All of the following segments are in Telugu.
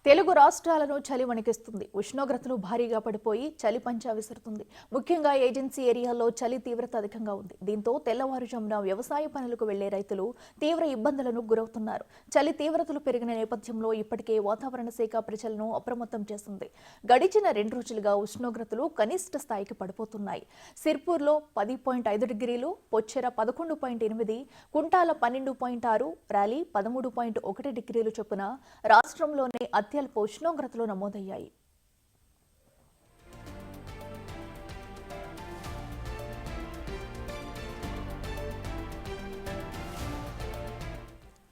తెలుగు రాష్ట్రాలను చలి వణికిస్తుంది. ఉష్ణోగ్రతలు భారీగా పడిపోయి చలి పంచా విసురుతుంది. ముఖ్యంగా ఏజెన్సీ ఏరియాలో చలి తీవ్రత అధికంగా ఉంది. దీంతో తెల్లవారుజామున వ్యవసాయ పనులకు వెళ్లే రైతులు తీవ్ర ఇబ్బందులను గురవుతున్నారు. చలి తీవ్రతలు పెరిగిన నేపథ్యంలో ఇప్పటికే వాతావరణ శాఖ ప్రజలను అప్రమత్తం చేసింది. గడిచిన 2 రోజులుగా ఉష్ణోగ్రతలు కనిష్ట స్థాయికి పడిపోతున్నాయి. సిర్పూర్లో 10.5 డిగ్రీలు, పొచ్చెర 11.8, కుంటాల 12.6, ర్యాలీ 13.1 డిగ్రీలు చొప్పున రాష్ట్రంలోనే అత్యల్ప ఉష్ణోగ్రతలు నమోదయ్యాయి.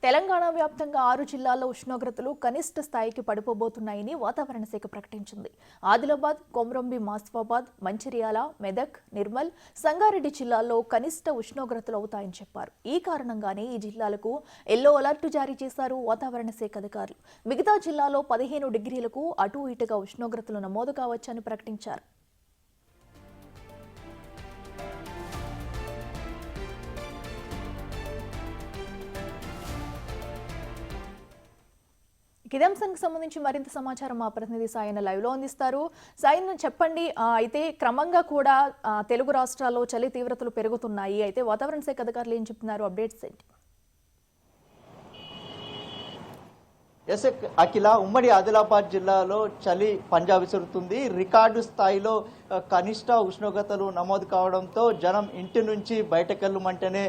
తెలంగాణ వ్యాప్తంగా 6 జిల్లాల్లో ఉష్ణోగ్రతలు కనిష్ట స్థాయికి పడిపోబోతున్నాయని వాతావరణ శాఖ ప్రకటించింది. ఆదిలాబాద్, కొమరంభి, మాసిఫాబాద్, మంచిర్యాల, మెదక్, నిర్మల్, సంగారెడ్డి జిల్లాల్లో కనిష్ట ఉష్ణోగ్రతలు అవుతాయని చెప్పారు. ఈ కారణంగానే ఈ జిల్లాలకు ఎల్లో అలర్ట్ జారీ చేశారు వాతావరణ శాఖ అధికారులు. మిగతా జిల్లాలో 15 డిగ్రీలకు అటు ఇటుగా ఉష్ణోగ్రతలు నమోదు కావచ్చని ప్రకటించారు. ఇదే అంశానికి సంబంధించి మరింత సమాచారం మా ప్రతినిధి సాయన్న లైవ్ లో అందిస్తారు. సాయన్న చెప్పండి, అయితే క్రమంగా కూడా తెలుగు రాష్ట్రాల్లో చలి తీవ్రతలు పెరుగుతున్నాయి. అయితే వాతావరణ శాఖ అధికారులు ఏం చెప్తున్నారు? అప్డేట్స్ ఏంటి? ఎస్ అఖిల, ఉమ్మడి ఆదిలాబాద్ జిల్లాలో చలి పంజా విసురుతుంది. రికార్డు స్థాయిలో కనిష్ట ఉష్ణోగ్రతలు నమోదు కావడంతో జనం ఇంటి నుంచి బయటకెళ్ళమంటేనే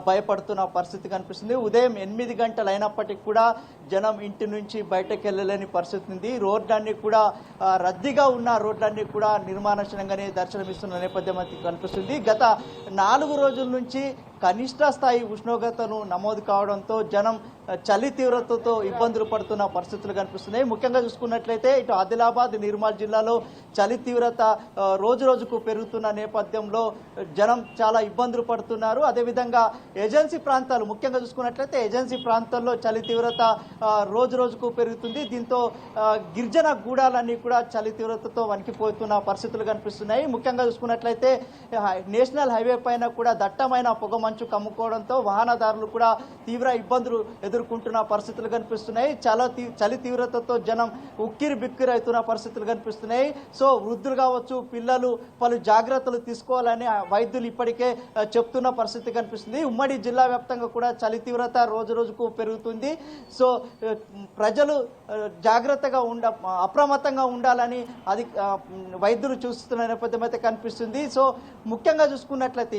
భయపడుతున్న పరిస్థితి కనిపిస్తుంది. ఉదయం 8 గంటలు అయినప్పటికీ కూడా జనం ఇంటి నుంచి బయటకెళ్ళలేని పరిస్థితి ఉంది. రోడ్లన్నీ కూడా రద్దీగా ఉన్న రోడ్లన్నీ కూడా నిర్మానుష్యంగానే దర్శనమిస్తున్న నేపథ్యం కనిపిస్తుంది. గత 4 రోజుల నుంచి కనిష్ట స్థాయి ఉష్ణోగ్రతలు నమోదు కావడంతో జనం చలి తీవ్రతతో ఇబ్బందులు పడుతున్న పరిస్థితులు కనిపిస్తున్నాయి. ముఖ్యంగా చూసుకున్నట్లయితే ఇటు ఆదిలాబాద్, నిర్మల్ జిల్లాలో చలి తీవ్రత రోజు రోజుకు పెరుగుతున్న నేపథ్యంలో జనం చాలా ఇబ్బందులు పడుతున్నారు. అదేవిధంగా ఏజెన్సీ ప్రాంతాలు, ముఖ్యంగా చూసుకున్నట్లయితే ఏజెన్సీ ప్రాంతాల్లో చలి తీవ్రత రోజు రోజుకు పెరుగుతుంది. దీంతో గిరిజన గూడాలన్నీ కూడా చలి తీవ్రతతో వణికిపోతున్న పరిస్థితులు కనిపిస్తున్నాయి. ముఖ్యంగా చూసుకున్నట్లయితే నేషనల్ హైవే పైన కూడా దట్టమైన పొగ మంచు కమ్ముకోవడంతో వాహనదారులు కూడా తీవ్ర ఇబ్బందులు ఎదుర్కొంటున్న పరిస్థితులు కనిపిస్తున్నాయి. చలి తీవ్రతతో జనం ఉక్కిరి బిక్కిరి అవుతున్న పరిస్థితులు కనిపిస్తున్నాయి. సో వృద్ధులు కావచ్చు, పిల్లలు పలు జాగ్రత్తలు తీసుకోవాలని వైద్యులు ఇప్పటికే చెప్తున్న పరిస్థితి కనిపిస్తుంది. ఉమ్మడి జిల్లా వ్యాప్తంగా కూడా చలి తీవ్రత రోజు రోజుకు పెరుగుతుంది. సో ప్రజలు జాగ్రత్తగా అప్రమత్తంగా ఉండాలని వైద్యులు చూస్తున్న నేపథ్యం అయితే కనిపిస్తుంది. సో ముఖ్యంగా చూసుకున్నట్లయితే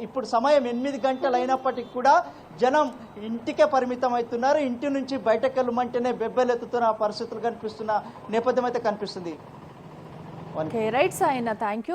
ఇప్పుడు సమయం 8 గంటలు అయినప్పటికీ కూడా జనం ఇంటికే పరిమితం అవుతున్నారు. ఇంటి నుంచి బయటకెళ్ళమంటేనే బెబ్బెలెత్తుతున్న పరిస్థితులు కనిపిస్తున్న నేపథ్యం అయితే కనిపిస్తుంది. Right Sayanna, thank you.